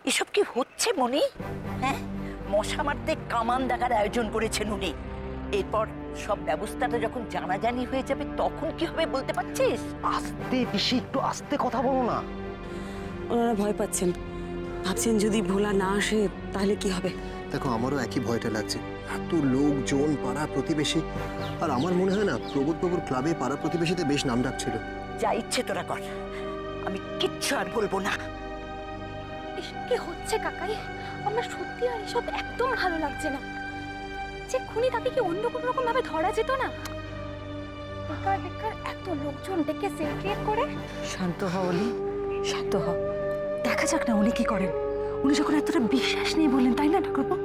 এসব কি হচ্ছে মনি? হ্যাঁ, মশা মারতে কামান দেখার আয়োজন করেছেন উনি। এরপর সব ব্যবস্থাটা যখন জানাজানি হয়ে যাবে তখন কি হবে বলতে পারছিস? আস্তে পিসি, একটু আস্তে কথা বলো না। ওনারা ভয় পাচ্ছেন, ভাবছেন যদি ভোলা না আসে তাহলে কি হবে। দেখো, আমারও একই ভয়টা লাগছে। এত লোকজন, পাড়া প্রতিবেশী। আর আমার মনে হয় না প্রবোধবাবুর ক্লাবে পাড়া প্রতিবেশীতে বেশ নাম ডাক ছিল। যা ইচ্ছে তোরা কর, আমি কিচ্ছু আর বলবো না। এসব কি হচ্ছে কাকাই? আমার সত্যি আর এসব একদম ভালো লাগছে না। যে খুনি তাকে কি অন্য কোনো রকম ভাবে ধরা যেত না? বেকার বেকার এত লোকজন ডেকে সেক্রেট করে। শান্ত হও অলি, শান্ত হও। দেখা যাক না উনি কি করেন। উনি যখন এতটা বিশ্বাস নিয়ে বললেন, তাই না ঠাকুরপো?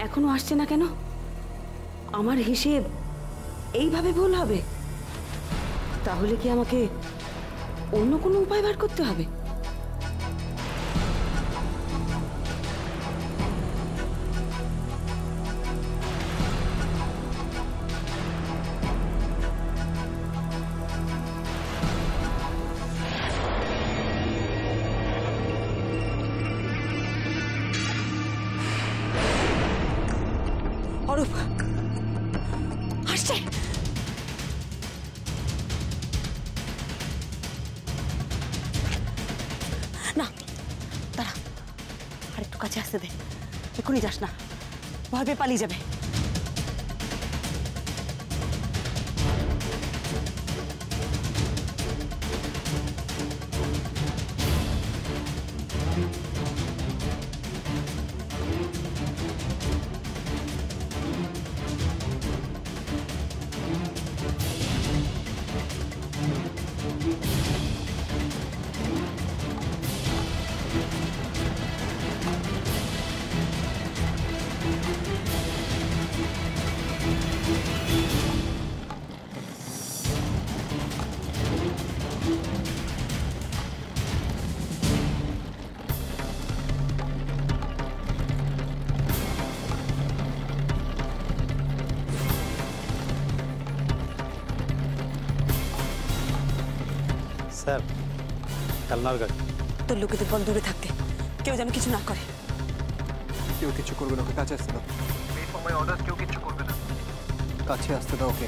এখনো আসছে না কেন? আমার হিসেব এইভাবে ভুল হবে? তাহলে কি আমাকে অন্য কোনো উপায় বার করতে হবে? অরূপ আসছে। না দাঁড়া, আরেকটু কাছে আসতে দে। এক্ষুনি যাস না, ভয় পেয়ে পালিয়ে যাবে। স্যার, কালনার গাড়ি। তোর লোকেদের বল দূরে থাকতে, কেউ যেন কিছু না করে। কেউ কিছু করবে না, ওকে কাছে আসতে দাও। এই সময় অর্ডার, কেউ কিছু করবে না, কাছে আসতে দাও ওকে।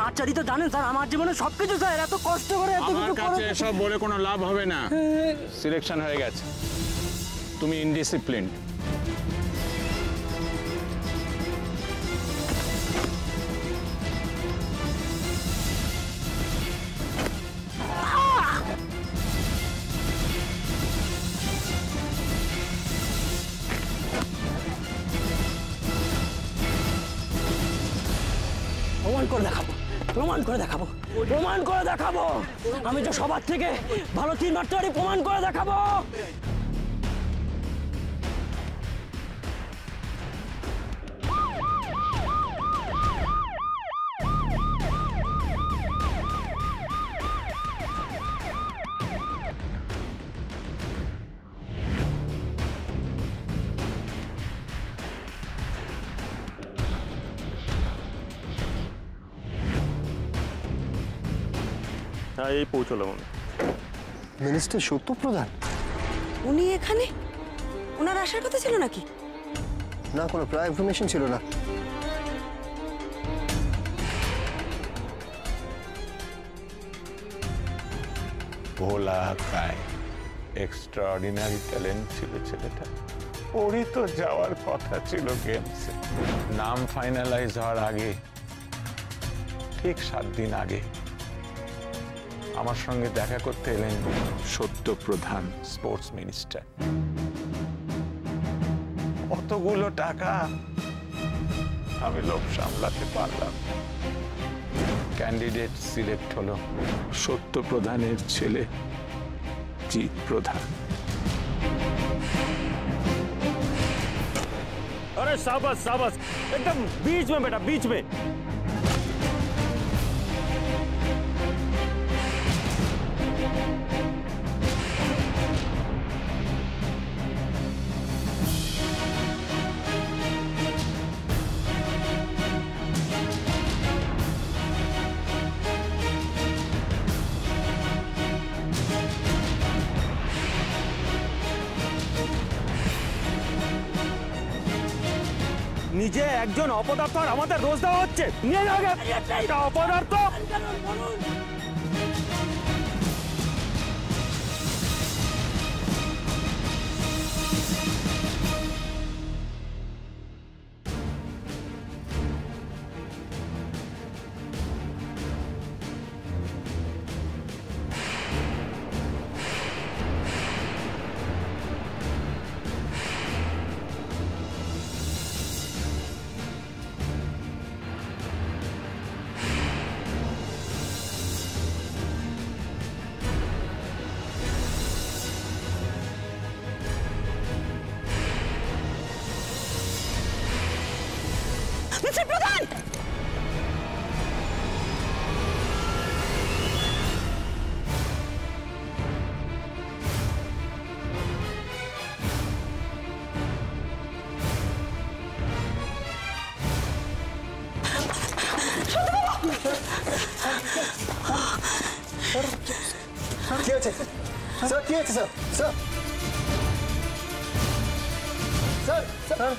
আচারি তো জানেন স্যার, আমার জীবনে সবকিছু স্যার এত কষ্ট করে আমার কাছে এসব বলে কোনো লাভ হবে না। সিলেকশন হয়ে গেছে, তুমি ইনডিসিপ্লিন। প্রমাণ করে দেখাবো, প্রমাণ করে দেখাবো, প্রমাণ করে দেখাবো। আমি তো সবার থেকে ভালো তিন মারতে পারি, প্রমাণ করে দেখাবো। হ্যাঁ, এই পৌঁছলাম আমি। মিনিস্টার সত্যপ্রধান উনি এখানে? ওনার আসার কথা ছিল নাকি? না, কোনো প্রায় ইনফরমেশন ছিল না। ভোলা কায় এক্সট্রাঅর্ডিনারি ট্যালেন্ট ছিল ছেলেটা। ওরই তো যাওয়ার কথা ছিল গেমসে। নাম ফাইনালাইজ হওয়ার আগে ঠিক 7 দিন আগে আমার সঙ্গে দেখা করতে এলেন সত্যপ্রধান স্পোর্টস মিনিস্টার। অতগুলো টাকা আমি লোভ সামলাতে পারলাম। ক্যান্ডিডেট সিলেক্ট হলো সত্যপ্রধানের ছেলে জিৎ প্রধান। अरे शाबाश शाबाश, एकदम बीच में बेटा, बीच में। নিজে একজন অপদার্থ আর আমাদের রোজ দেওয়া হচ্ছে। নিয়ে যাও এটা অপদার্থ। মিস্টার প্রধান, কি হয়েছে স্যার? কি হয়েছে স্যার? স্যার স্যার স্যার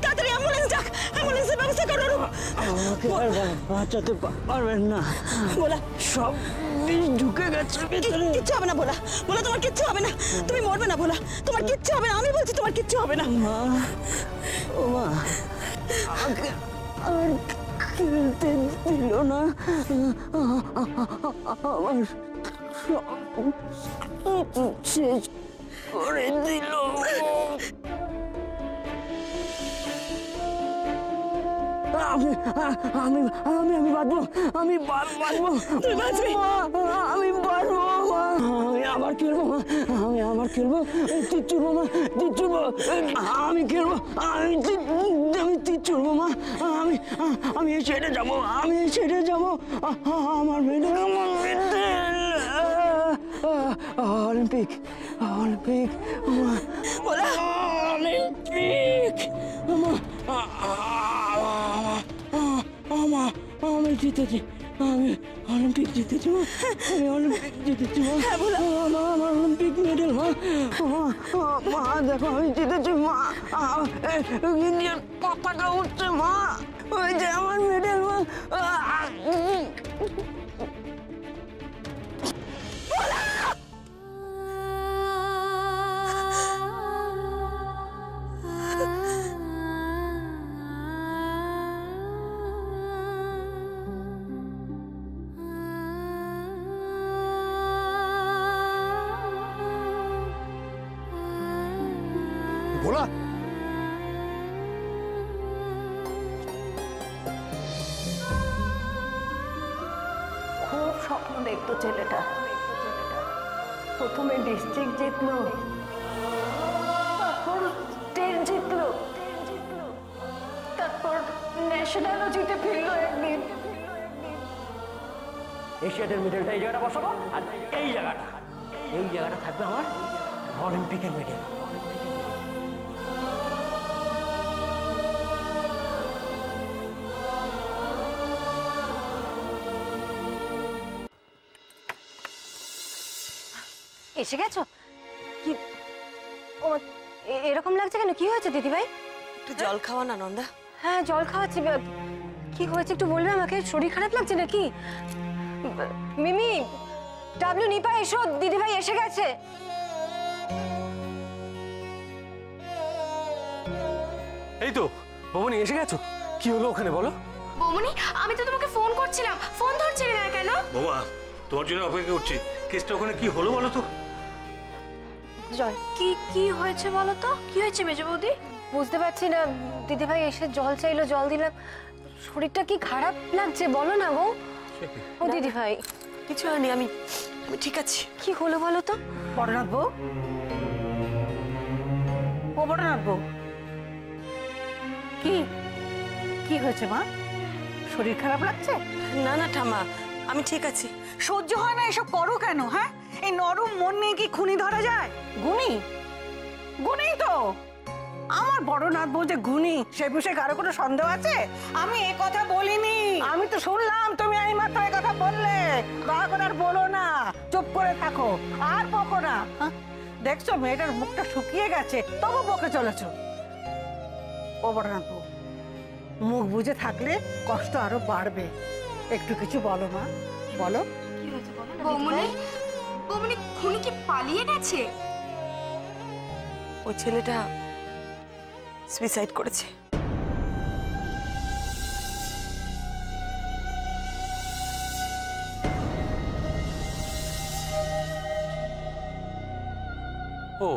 তাড়াতাড়ি অ্যাম্বুলেন্স ডাক, অ্যাম্বুলেন্সের ব্যবস্থা করো। আমাকে আর বাঁচাতে পারবেন না, বলা সব বিষ ঢুকে গেছে ভিতরে। কিচ্ছু হবে না বলা, বলা তোমার কিচ্ছু হবে না, তুমি মরবে না বলা, তোমার কিচ্ছু হবে না, আমি বলছি তোমার কিচ্ছু হবে না। মা, ও মা, আমাকে আর খেলতে দিল না, আমার সব শেষ করে দিল। আমি আমি আমি আমি বাঁচবো, আমি বাঁচবো, তুমি বাঁচবে, আমি বাঁচবো, আমি আবার খেলবো, আমি আবার খেলবো, তীর মা, তীর, আমি খেলবো, আমি তীর ছুড়বো মা, আমি সেটে যাবো, আমি সেটে যাবো, আমার মেডেল, আমার মেডেল, অলিম্পিক, অলিম্পিক, অলিম্পিক, আমি জিতেছি, আমি অলিম্পিক জিতেছি মা, আমি অলিম্পিক জিতেছি মা, মা আমার অলিম্পিক মেডেল মা, মা দেখো আমি জিতেছি মা, ইন্ডিয়ান পতাকা উঠছে মা, ওই যে আমার মেডেল মা। ভোলা, খুব স্বপ্ন দেখতো ছেলেটা। প্রথমে ডিস্ট্রিক্ট জিতলো, তারপর স্টেট জিতলো, তারপর ন্যাশনালও জিতে ফিরলো একদিন। এশিয়াটের মেডেলটা এই জায়গাটা বসাবো, আর এই জায়গাটা থাকবে আমার অলিম্পিকের মেডেল। এসে গেছো? কি ও এরকম লাগছে কেন? কি হয়েছে দিদিভাই? একটু জল খাওয়া না নন্দা। হ্যাঁ জল খাওয়াচ্ছি। কি হয়েছে একটু বলবে আমাকে? শরীর খারাপ লাগছে নাকি? মিমি, ডাবলু, নিপা এসো, দিদিভাই এসে গেছে। এই তো বৌমনি এসে গেছো। কি হলো ওখানে বলো? বৌমনি, আমি তো তোমাকে ফোন করছিলাম, ফোন ধরছিলে না কেন? বৌমা, তোমার জন্য অপেক্ষা করছি। কেসটা ওখানে কি হলো বলো তো? জল কি হয়েছে বলো তো? কি হয়েছে মেজো বৌদি? বুঝতে পারছি না। দিদিভাই এসে জল চাইলো, জল দিলাম। শরীরটা কি খারাপ লাগছে বলো না গো? ও দিদিভাই কিছু হয়নি, আমি ঠিক আছি। কি হলো বলো তো? বড়নাথ বউ, ও বড়নাথ বউ, কি কি হয়েছে মা? শরীর খারাপ লাগছে? না না ঠাম্মা, আমি ঠিক আছি। সহ্য হয় না এসব করো কেন? হ্যাঁ, এই নরম মন নিয়ে কি খুনি ধরা যায়? গুণী, গুণী তো আমার বড়নাথ বউ যে গুণী, সে বিষয়ে কারো কোনো সন্দেহ আছে? আমি এ কথা বলিনি। আমি তো শুনলাম তুমি এই মাত্র এই কথা বললে। এখন আর বলো না, চুপ করে থাকো, আর বকো না। হ্যাঁ? দেখছো মেয়েটার মুখটা শুকিয়ে গেছে, তবু বকে চলেছো। ও বড়নাথ বউ, মুখ বুজে থাকলে কষ্ট আরো বাড়বে। একটু কিছু বলো মা, বলো। বৌমনি খুনি কি পালিয়ে গেছে? ওই ছেলেটা সুইসাইড করেছে। ও,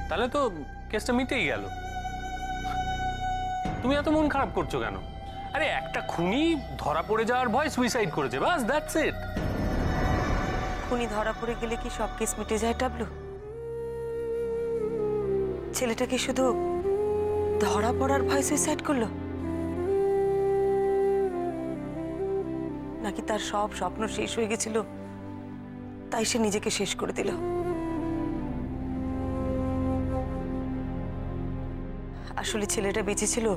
তাহলে তো কেসটা মিটেই গেল। তুমি এত মন খারাপ করছো কেন? আরে একটা খুনি ধরা পড়ে যাওয়ার ভয় সুইসাইড করেছে, বাস দ্যাটস ইট। খুনি ধরা পড়ে গেলে কি সব কেস মিটে যায় ডাবলু? ছেলেটা কি শুধু ধরা পড়ার ভয় সুইসাইড করলো, নাকি তার সব স্বপ্ন শেষ হয়ে গেছিল তাই সে নিজেকে শেষ করে দিল? আসলে ছেলেটা বেঁচে ছিল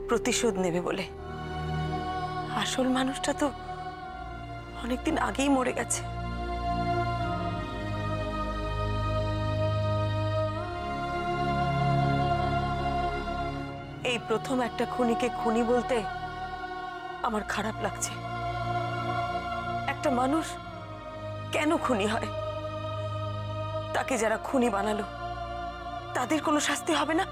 প্রতিশোধ নেবে বলে। আসল মানুষটা তো অনেকদিন আগেই মরে গেছে। এই প্রথম একটা খুনিকে খুনি বলতে আমার খারাপ লাগছে। একটা মানুষ কেন খুনি হয়? তাকে যারা খুনি বানালো তাদের কোনো শাস্তি হবে না?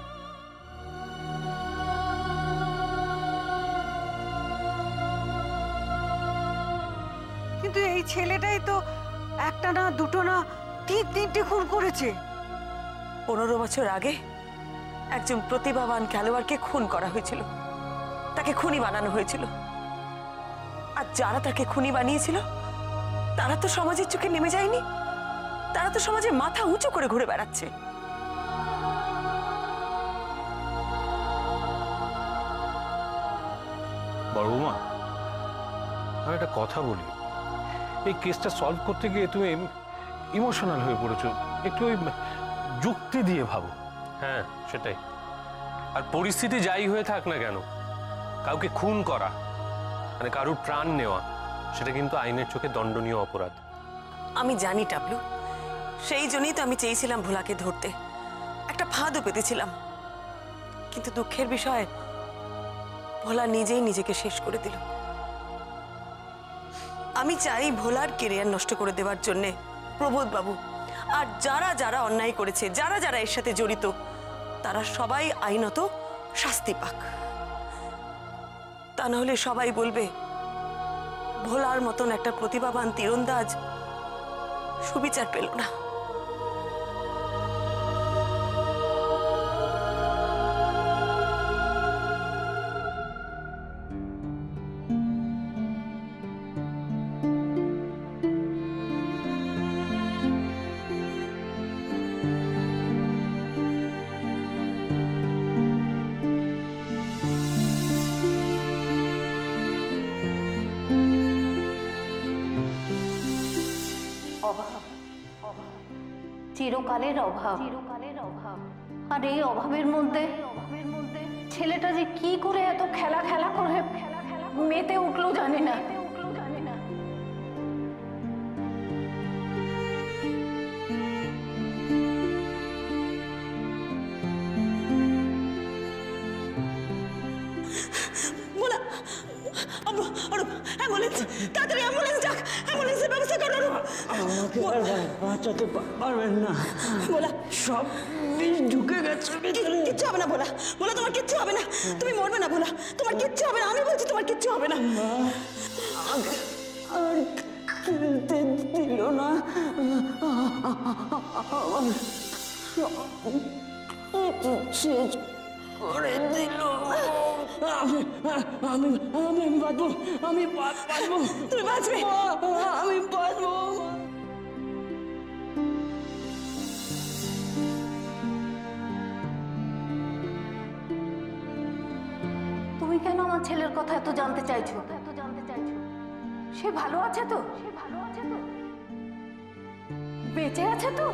কিন্তু এই ছেলেটাই তো একটা না, দুটো না, তিনটে খুন করেছে। 15 বছর আগে একজন প্রতিভাবান খেলোয়াড়কে খুন করা হয়েছিল, তাকে খুনি বানানো হয়েছিল। আর যারা তাকে খুনি বানিয়েছিল তারা তো সমাজের চোখে নেমে যায়নি, তারা তো সমাজে মাথা উঁচু করে ঘুরে বেড়াচ্ছে। বড় বৌমা, আমি একটা কথা বলি। এই কেসটা সলভ করতে গিয়ে তুমি ইমোশনাল হয়ে পড়েছো, একটু ওই যুক্তি দিয়ে ভাবো। হ্যাঁ সেটাই। আর পরিস্থিতি যাই হয়ে থাক না কেন, কাউকে খুন করা মানে কারুর প্রাণ নেওয়া সেটা কিন্তু আইনের চোখে দণ্ডনীয় অপরাধ। আমি জানি টাবলু, সেই জন্যই তো আমি চেয়েছিলাম ভোলাকে ধরতে, একটা ফাঁদও পেতেছিলাম। কিন্তু দুঃখের বিষয়, ভোলা নিজেই নিজেকে শেষ করে দিল। আমি চাই ভোলার কেরিয়ার নষ্ট করে দেওয়ার জন্যে প্রবোধ বাবু আর যারা যারা অন্যায় করেছে, যারা যারা এর সাথে জড়িত, তারা সবাই আইনত শাস্তি পাক। তা নাহলে সবাই বলবে ভোলার মতন একটা প্রতিভাবান তীরন্দাজ সুবিচার পেল না। চিরকালের অভাব, আর এই অভাবের মধ্যে ছেলেটা যে কি করে এত খেলা খেলা করে মেতে উঠলো জানি না। অ্যাম্বুলেন্স, তাড়াতাড়ি অ্যাম্বুলেন্স ডাক, অ্যাম্বুলেন্সের ব্যবস্থা করো। আমাকে আর বাঁচাতে পারবেন না, বলা সব বিষ ঢুকে গেছে ভিতরে। কিচ্ছু হবে না ভোলা, ভোলা তোমার কিচ্ছু হবে না, তুমি মরবে না ভোলা, তোমার কিচ্ছু হবে না, আমি বলছি তোমার কিচ্ছু হবে না। আর খেলতে দিল না, শেষ করে দিল। আমি বাঁচবো, আমি বাঁচবো, তুমি বাঁচবে, আমি বাঁচবো। তুমি কেন আমার ছেলের কথা এত জানতে চাইছো? সে ভালো আছে তো? বেঁচে আছে তো?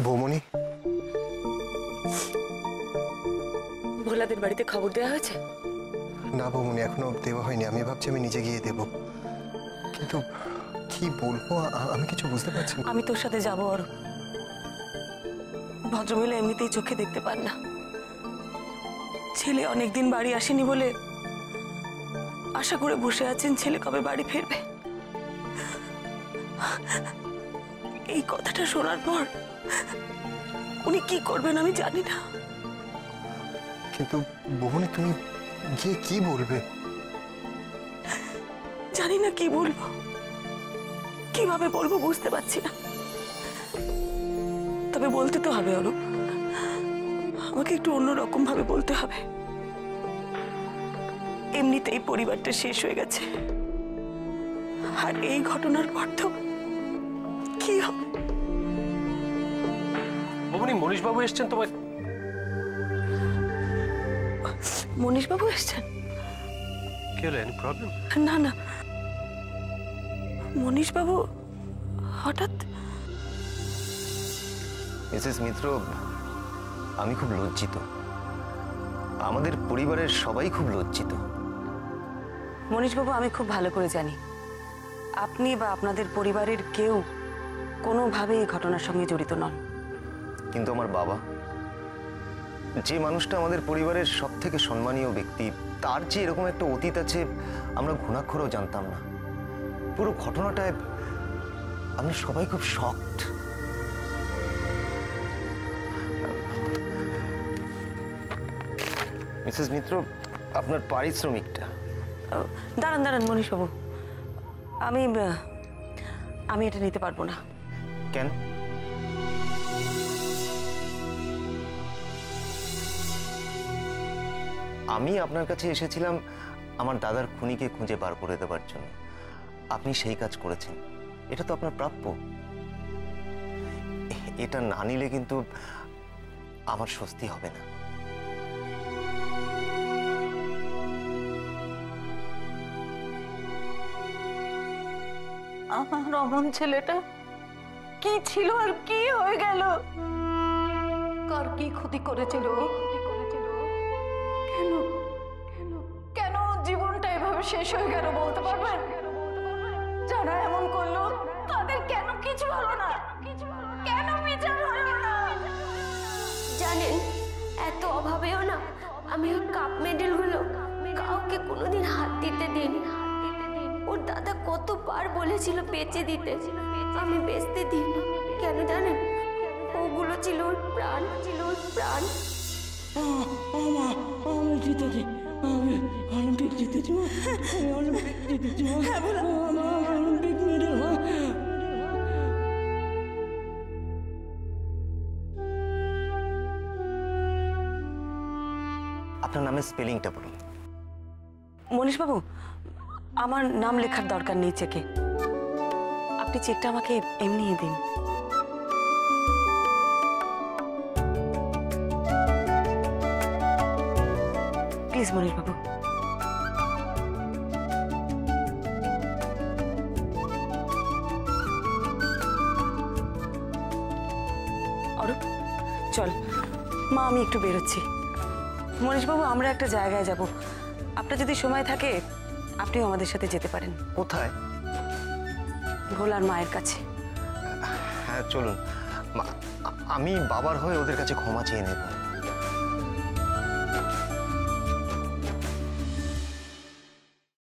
বৌমনি, ভোলাদের বাড়িতে খবর দেওয়া হয়েছে? না বৌমনি, এখনো দেওয়া হয়নি। আমি ভাবছি আমি নিজে গিয়ে দেব, কিন্তু কি বলবো আমি কিছু বুঝতে পারছি না। আমি তোর সাথে যাবো। আর ভদ্রমহিলা এমনিতেই চোখে দেখতে পান না, ছেলে অনেকদিন বাড়ি আসেনি বলে আশা করে বসে আছেন ছেলে কবে বাড়ি ফিরবে। এই কথাটা শোনার পর উনি কি করবেন আমি জানি না। কিন্তু বৌমনি, তুমি গিয়ে কি বলবে? জানি না কি বলবো, কিভাবে বলবো বুঝতে পারছি না। তবে বলতে তো হবে অরূপ, আমাকে একটু অন্যরকম ভাবে বলতে হবে। এমনিতেই পরিবারটা শেষ হয়ে গেছে, আর এই ঘটনার পর তো কি হবে? বৌমনি, মনীশবাবু এসছেন তোমার। মনীশবাবু এসছেন? কি হলো, এনি প্রবলেম? না না, মনীশবাবু হঠাৎ। মিসেস মিত্র, আমি খুব লজ্জিত, আমাদের পরিবারের সবাই খুব লজ্জিত। মনীশবাবু, আমি খুব ভালো করে জানি আপনি বা আপনাদের পরিবারের কেউ কোনোভাবে এই ঘটনার সঙ্গে জড়িত নন। কিন্তু আমার বাবা, যে মানুষটা আমাদের পরিবারের সব থেকে সম্মানীয় ব্যক্তি, তার যে এরকম একটা অতীত আছে আমরা ঘুণাক্ষরেও জানতাম না। পুরো ঘটনাটায় আমরা সবাই খুব শকড। মিসেস মিত্র, আপনার পারিশ্রমিকটা। দাঁড়ান দাঁড়ান মনীশবাবু, আমি এটা নিতে পারবো না। কেন? আমি আপনার কাছে এসেছিলাম আমার দাদার খুনিকে খুঁজে বার করে দেওয়ার জন্য। আপনি সেই কাজ করেছেন, এটা তো আপনার প্রাপ্য। এটা না নিলে কিন্তু আমার স্বস্তি হবে না। আমার অমন ছেলেটা কি ছিল আর কি হয়ে গেল? কার কি ক্ষতি করেছিল? কেন কেন কেন জীবনটা এভাবে শেষ হয়ে গেল বলতে পারবেন? যারা এমন করলো তাদের কেন কিছু হলো না? কেন বিচার হলো না? জানেন, এত অভাবেও না আমি ওই কাপ মেডেলগুলো কাউকে কোনোদিন হাত দিতে দিইনি। ওর দাদা কতবার বলেছিল বেচে দিতে, আমি বেচতে দিইনি। কেন জানেন? ওগুলো ছিল ওর প্রাণ, আমি জিতেছি, আমি অলিম্পিক জিতেছি মা, আমি অলিম্পিক জিতেছি মা, আমার অলিম্পিক মেডেল মা। আপনার নামের স্পেলিংটা বলুন। মনীষবাবু, আমার নাম লেখার দরকার নেই চেকে। আপনি চেকটা আমাকে এমনি দিন। প্লিজ মনীষবাবু। অরূপ, চল মা, আমি একটু বেরোচ্ছি। মনীষবাবু, আমরা একটা জায়গায় যাব, আপনার যদি সময় থাকে আপনিও আমাদের সাথে যেতে পারেন। কোথায়? ভোলার মায়ের কাছে। হ্যাঁ চলুন, আমি বাবার হয়ে ওদের কাছে ক্ষমা চেয়ে নেব।